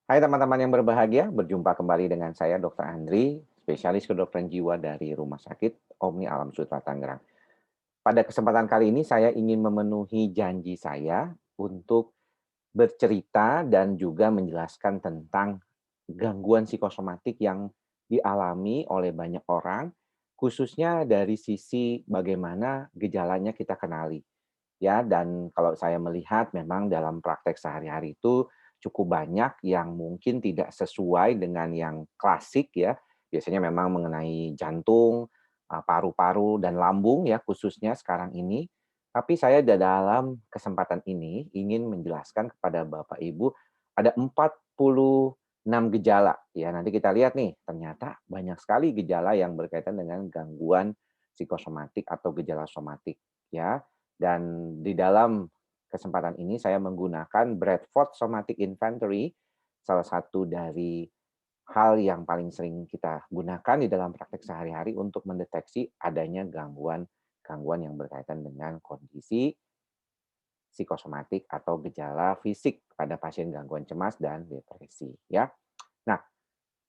Hai teman-teman yang berbahagia, berjumpa kembali dengan saya Dr. Andri, spesialis kedokteran jiwa dari Rumah Sakit Omni Alam Sutra Tangerang. Pada kesempatan kali ini saya ingin memenuhi janji saya untuk bercerita dan juga menjelaskan tentang gangguan psikosomatik yang dialami oleh banyak orang, khususnya dari sisi bagaimana gejalanya kita kenali. Ya, dan kalau saya melihat memang dalam praktek sehari-hari itu cukup banyak yang mungkin tidak sesuai dengan yang klasik ya. Biasanya memang mengenai jantung, paru-paru dan lambung ya khususnya sekarang ini. Tapi saya dalam kesempatan ini ingin menjelaskan kepada Bapak Ibu ada 46 gejala ya. Nanti kita lihat nih, ternyata banyak sekali gejala yang berkaitan dengan gangguan psikosomatik atau gejala somatik ya. Dan di dalam kesempatan ini saya menggunakan Bradford Somatic Inventory, salah satu dari hal yang paling sering kita gunakan di dalam praktek sehari-hari untuk mendeteksi adanya gangguan yang berkaitan dengan kondisi psikosomatik atau gejala fisik pada pasien gangguan cemas dan depresi ya. Nah,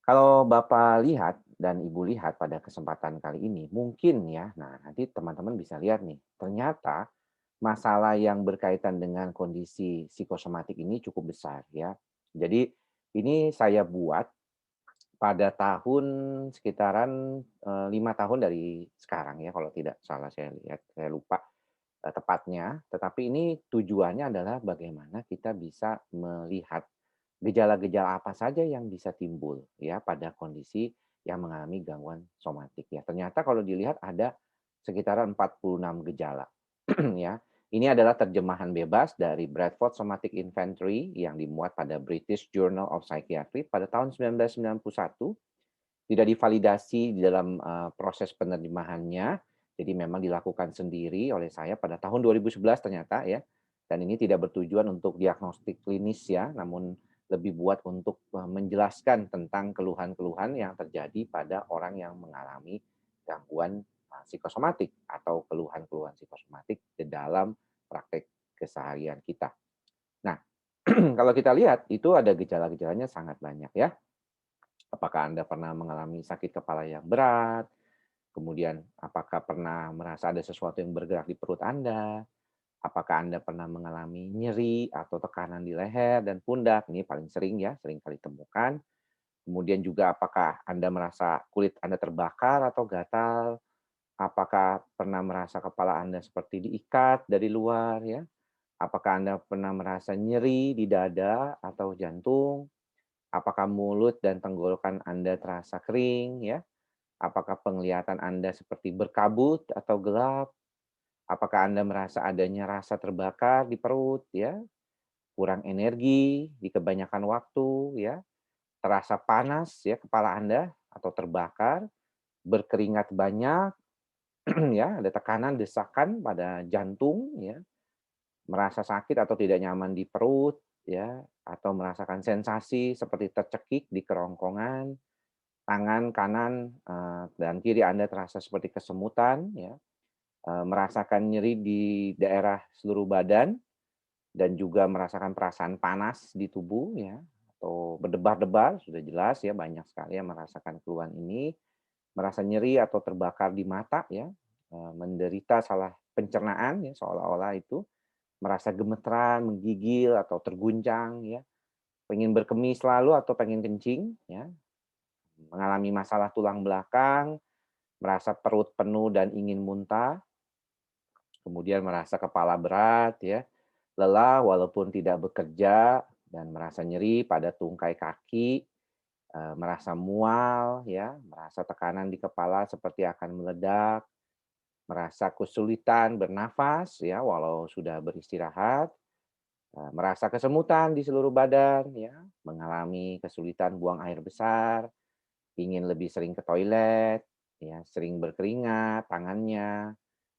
kalau Bapak lihat dan Ibu lihat pada kesempatan kali ini, mungkin ya, nah nanti teman-teman bisa lihat nih, ternyata masalah yang berkaitan dengan kondisi psikosomatik ini cukup besar ya. Jadi ini saya buat pada tahun sekitaran 5 tahun dari sekarang ya kalau tidak salah saya lihat, saya lupa tepatnya. Tetapi ini tujuannya adalah bagaimana kita bisa melihat gejala-gejala apa saja yang bisa timbul ya pada kondisi yang mengalami gangguan somatik ya. Ternyata kalau dilihat ada sekitaran 46 gejala ya. Ini adalah terjemahan bebas dari Bradford Somatic Inventory yang dimuat pada British Journal of Psychiatry pada tahun 1991. Tidak divalidasi di dalam proses penerjemahannya, jadi memang dilakukan sendiri oleh saya pada tahun 2011 ternyata ya. Dan ini tidak bertujuan untuk diagnostik klinis ya, namun lebih buat untuk menjelaskan tentang keluhan-keluhan yang terjadi pada orang yang mengalami gangguan psikosomatik atau keluhan-keluhan psikosomatik di dalam praktek keseharian kita. Nah, kalau kita lihat itu ada gejala-gejalanya sangat banyak ya. Apakah Anda pernah mengalami sakit kepala yang berat? Kemudian apakah pernah merasa ada sesuatu yang bergerak di perut Anda? Apakah Anda pernah mengalami nyeri atau tekanan di leher dan pundak? Ini paling sering ya, sering kali temukan. Kemudian juga apakah Anda merasa kulit Anda terbakar atau gatal? Apakah pernah merasa kepala Anda seperti diikat dari luar ya? Apakah Anda pernah merasa nyeri di dada atau jantung? Apakah mulut dan tenggorokan Anda terasa kering ya? Apakah penglihatan Anda seperti berkabut atau gelap? Apakah Anda merasa adanya rasa terbakar di perut ya? Kurang energi di kebanyakan waktu ya? Terasa panas ya kepala Anda atau terbakar, berkeringat banyak ya, ada tekanan desakan pada jantung ya, merasa sakit atau tidak nyaman di perut ya, atau merasakan sensasi seperti tercekik di kerongkongan, tangan kanan dan kiri Anda terasa seperti kesemutan ya, merasakan nyeri di daerah seluruh badan dan juga merasakan perasaan panas di tubuh ya, atau berdebar-debar, sudah jelas ya banyak sekali yang merasakan keluhan ini, merasa nyeri atau terbakar di mata ya, menderita salah pencernaan ya seolah-olah itu, merasa gemeteran, menggigil atau terguncang ya, pengen berkemih selalu atau pengen kencing ya, mengalami masalah tulang belakang, merasa perut penuh dan ingin muntah, kemudian merasa kepala berat ya, lelah walaupun tidak bekerja dan merasa nyeri pada tungkai kaki, merasa mual ya, merasa tekanan di kepala seperti akan meledak, merasa kesulitan bernafas ya walau sudah beristirahat, merasa kesemutan di seluruh badan ya, mengalami kesulitan buang air besar, ingin lebih sering ke toilet, ya, sering berkeringat tangannya,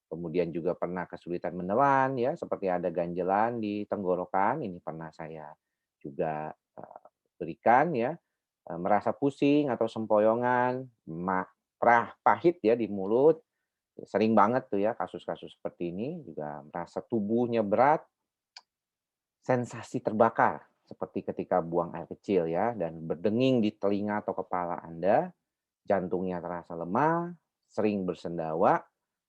kemudian juga pernah kesulitan menelan ya, seperti ada ganjelan di tenggorokan, ini pernah saya juga berikan ya, merasa pusing atau sempoyongan, pahit ya di mulut, sering banget tuh ya kasus-kasus seperti ini, juga merasa tubuhnya berat, sensasi terbakar seperti ketika buang air kecil ya, dan berdenging di telinga atau kepala Anda, jantungnya terasa lemah, sering bersendawa,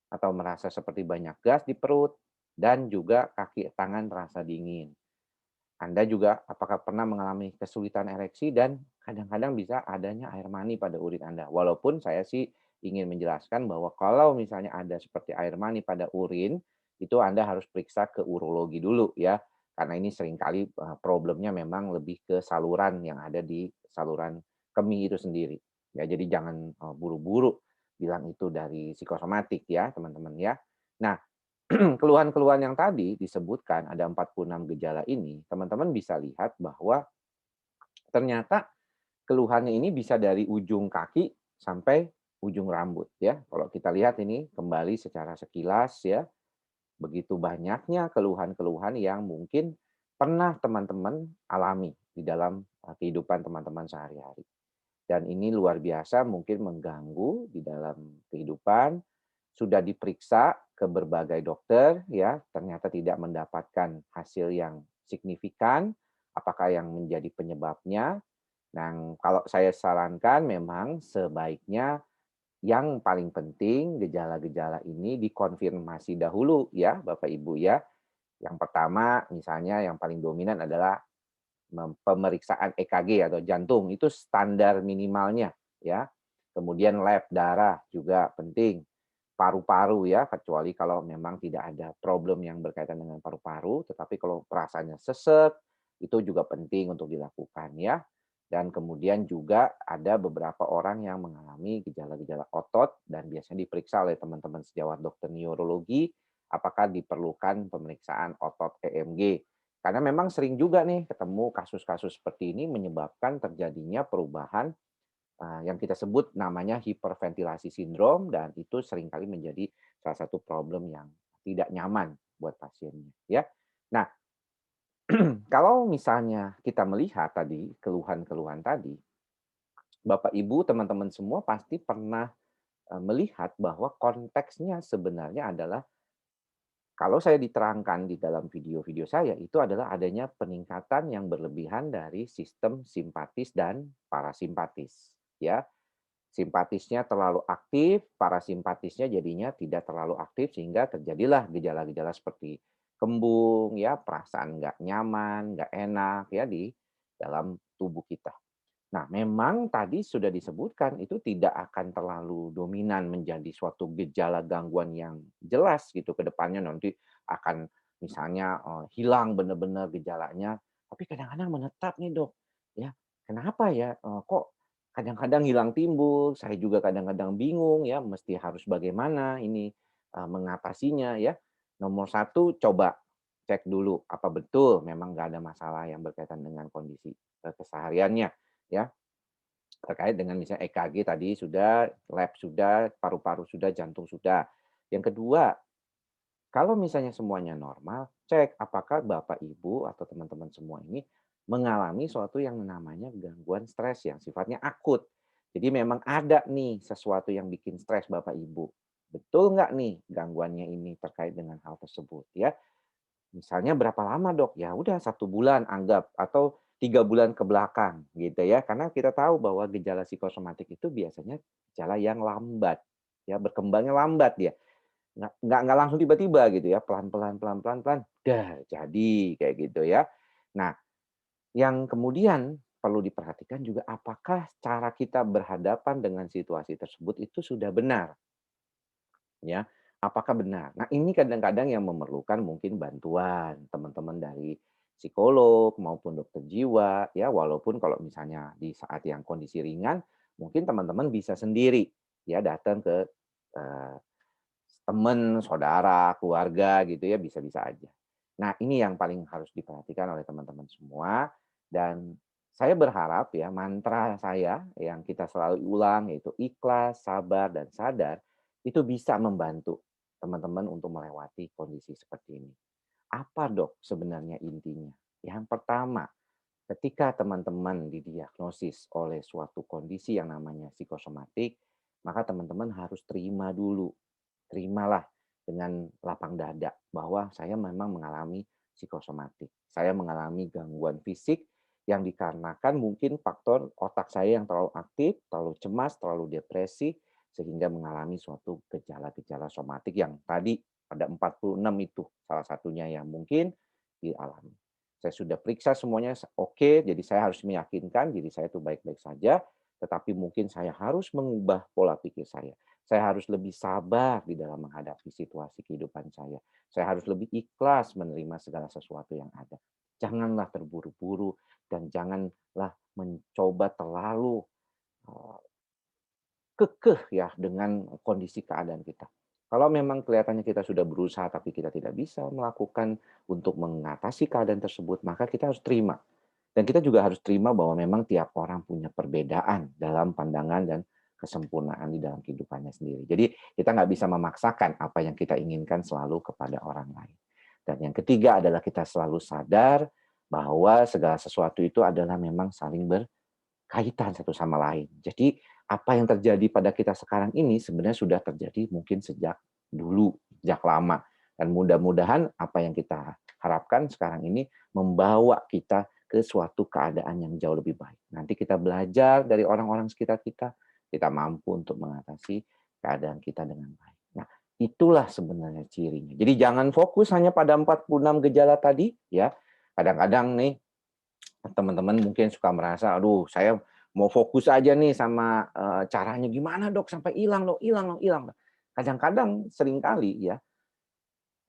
atau merasa seperti banyak gas di perut, dan juga kaki tangan terasa dingin. Anda juga apakah pernah mengalami kesulitan ereksi dan kadang-kadang bisa adanya air mani pada urin Anda? Walaupun saya sih ingin menjelaskan bahwa kalau misalnya ada seperti air mani pada urin, itu Anda harus periksa ke urologi dulu ya. Karena ini seringkali problemnya memang lebih ke saluran yang ada di saluran kemih itu sendiri. Ya, jadi jangan buru-buru bilang itu dari psikosomatik ya, teman-teman ya. Nah, keluhan-keluhan yang tadi disebutkan ada 46 gejala ini, teman-teman bisa lihat bahwa ternyata keluhannya ini bisa dari ujung kaki sampai ujung rambut ya. Kalau kita lihat ini kembali secara sekilas ya, begitu banyaknya keluhan-keluhan yang mungkin pernah teman-teman alami di dalam kehidupan teman-teman sehari-hari. Dan ini luar biasa mungkin mengganggu di dalam kehidupan, sudah diperiksa ke berbagai dokter ya, ternyata tidak mendapatkan hasil yang signifikan, apakah yang menjadi penyebabnya. Nah, kalau saya sarankan memang sebaiknya yang paling penting gejala-gejala ini dikonfirmasi dahulu ya Bapak Ibu ya. Yang pertama misalnya yang paling dominan adalah pemeriksaan EKG atau jantung, itu standar minimalnya ya. Kemudian lab darah juga penting. Paru-paru ya, kecuali kalau memang tidak ada problem yang berkaitan dengan paru-paru, tetapi kalau perasaannya sesek, itu juga penting untuk dilakukan ya. Dan kemudian juga ada beberapa orang yang mengalami gejala-gejala otot dan biasanya diperiksa oleh teman-teman sejawat dokter neurologi apakah diperlukan pemeriksaan otot EMG. Karena memang sering juga nih ketemu kasus-kasus seperti ini menyebabkan terjadinya perubahan yang kita sebut namanya hiperventilasi sindrom dan itu seringkali menjadi salah satu problem yang tidak nyaman buat pasiennya ya. Nah, kalau misalnya kita melihat tadi keluhan-keluhan tadi, Bapak Ibu, teman-teman semua pasti pernah melihat bahwa konteksnya sebenarnya adalah kalau saya diterangkan di dalam video-video saya, itu adalah adanya peningkatan yang berlebihan dari sistem simpatis dan parasimpatis. Ya, simpatisnya terlalu aktif, parasimpatisnya jadinya tidak terlalu aktif sehingga terjadilah gejala-gejala seperti kembung, ya, perasaan nggak nyaman, nggak enak, ya di dalam tubuh kita. Nah, memang tadi sudah disebutkan itu tidak akan terlalu dominan menjadi suatu gejala gangguan yang jelas gitu ke depannya nanti akan misalnya, hilang benar-benar gejalanya, tapi kadang-kadang menetap nih, Dok. Ya, kenapa ya, kok kadang-kadang hilang timbul, saya juga kadang-kadang bingung ya mesti harus bagaimana ini, mengatasinya ya. Nomor satu coba cek dulu apa betul memang nggak ada masalah yang berkaitan dengan kondisi, kesehariannya ya. Terkait dengan misalnya EKG tadi sudah, lab sudah, paru-paru sudah, jantung sudah. Yang kedua, kalau misalnya semuanya normal, cek apakah Bapak, Ibu, atau teman-teman semua ini mengalami suatu yang namanya gangguan stres yang sifatnya akut. Jadi memang ada nih sesuatu yang bikin stres Bapak, Ibu. Betul nggak nih gangguannya ini terkait dengan hal tersebut ya? Misalnya berapa lama Dok? Ya udah 1 bulan anggap atau 3 bulan ke belakang gitu ya. Karena kita tahu bahwa gejala psikosomatik itu biasanya gejala yang lambat, ya berkembangnya lambat dia. Nggak langsung tiba-tiba gitu ya, pelan-pelan pelan-pelan pelan, dah jadi kayak gitu ya. Nah, yang kemudian perlu diperhatikan juga apakah cara kita berhadapan dengan situasi tersebut itu sudah benar. Ya, apakah benar? Nah, ini kadang-kadang yang memerlukan mungkin bantuan teman-teman dari psikolog maupun dokter jiwa, ya, walaupun kalau misalnya di saat yang kondisi ringan, mungkin teman-teman bisa sendiri, ya, datang ke, eee, teman, saudara, keluarga gitu ya, bisa-bisa aja. Nah, ini yang paling harus diperhatikan oleh teman-teman semua dan saya berharap ya mantra saya yang kita selalu ulang yaitu ikhlas, sabar, dan sadar itu bisa membantu teman-teman untuk melewati kondisi seperti ini. Apa dok sebenarnya intinya? Yang pertama, ketika teman-teman didiagnosis oleh suatu kondisi yang namanya psikosomatik, maka teman-teman harus terima dulu. Terimalah dengan lapang dada bahwa saya memang mengalami psikosomatik. saya mengalami gangguan fisik yang dikarenakan mungkin faktor otak saya yang terlalu aktif, terlalu cemas, terlalu depresi, sehingga mengalami suatu gejala-gejala somatik yang tadi ada 46 itu salah satunya yang mungkin dialami. Saya sudah periksa semuanya oke, jadi saya harus meyakinkan diri saya itu baik-baik saja, tetapi mungkin saya harus mengubah pola pikir saya. Saya harus lebih sabar di dalam menghadapi situasi kehidupan saya. Saya harus lebih ikhlas menerima segala sesuatu yang ada. Janganlah terburu-buru dan janganlah mencoba terlalu eh, kekeh ya dengan kondisi keadaan kita. Kalau memang kelihatannya kita sudah berusaha tapi kita tidak bisa melakukan untuk mengatasi keadaan tersebut, maka kita harus terima. Dan kita juga harus terima bahwa memang tiap orang punya perbedaan dalam pandangan dan kesempurnaan di dalam kehidupannya sendiri. Jadi kita nggak bisa memaksakan apa yang kita inginkan selalu kepada orang lain. Dan yang ketiga adalah kita selalu sadar bahwa segala sesuatu itu adalah memang saling kaitan satu sama lain. Jadi apa yang terjadi pada kita sekarang ini sebenarnya sudah terjadi mungkin sejak dulu, sejak lama. Dan mudah-mudahan apa yang kita harapkan sekarang ini membawa kita ke suatu keadaan yang jauh lebih baik. Nanti kita belajar dari orang-orang sekitar kita, kita mampu untuk mengatasi keadaan kita dengan baik. Nah, itulah sebenarnya cirinya. Jadi jangan fokus hanya pada 46 gejala tadi, ya. Kadang-kadang nih teman-teman mungkin suka merasa, aduh saya mau fokus aja nih sama caranya gimana dok sampai hilang loh, hilang loh, hilang. Kadang-kadang seringkali ya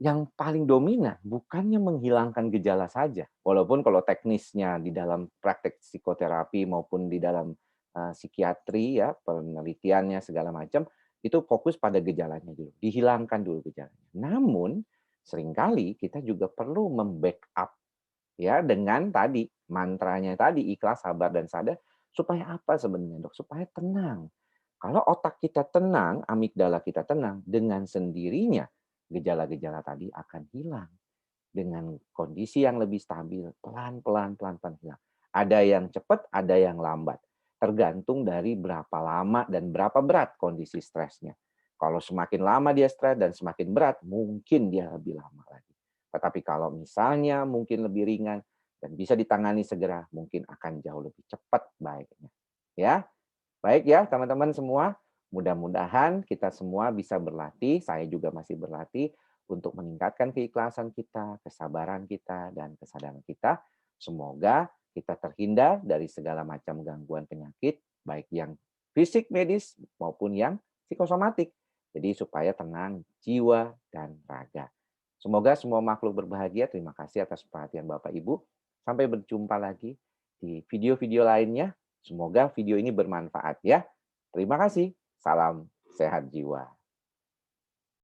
yang paling dominan bukannya menghilangkan gejala saja, walaupun kalau teknisnya di dalam praktek psikoterapi maupun di dalam psikiatri ya penelitiannya segala macam itu fokus pada gejalanya dulu, dihilangkan dulu gejalanya. Namun seringkali kita juga perlu membackup ya dengan tadi mantranya tadi ikhlas, sabar dan sadar supaya apa sebenarnya dok? Supaya tenang. Kalau otak kita tenang, amigdala kita tenang, dengan sendirinya gejala-gejala tadi akan hilang dengan kondisi yang lebih stabil, pelan-pelan pelan-pelan hilang. Ada yang cepat, ada yang lambat. Tergantung dari berapa lama dan berapa berat kondisi stresnya. Kalau semakin lama dia stres dan semakin berat, mungkin dia lebih lama lagi. Tetapi kalau misalnya mungkin lebih ringan dan bisa ditangani segera, mungkin akan jauh lebih cepat baiknya. Ya, baik ya teman-teman semua. Mudah-mudahan kita semua bisa berlatih, saya juga masih berlatih untuk meningkatkan keikhlasan kita, kesabaran kita, dan kesadaran kita. Semoga kita terhindar dari segala macam gangguan penyakit, baik yang fisik medis maupun yang psikosomatik. Jadi supaya tenang jiwa dan raga. Semoga semua makhluk berbahagia. Terima kasih atas perhatian Bapak Ibu. Sampai berjumpa lagi di video-video lainnya. Semoga video ini bermanfaat ya. Terima kasih. Salam sehat jiwa.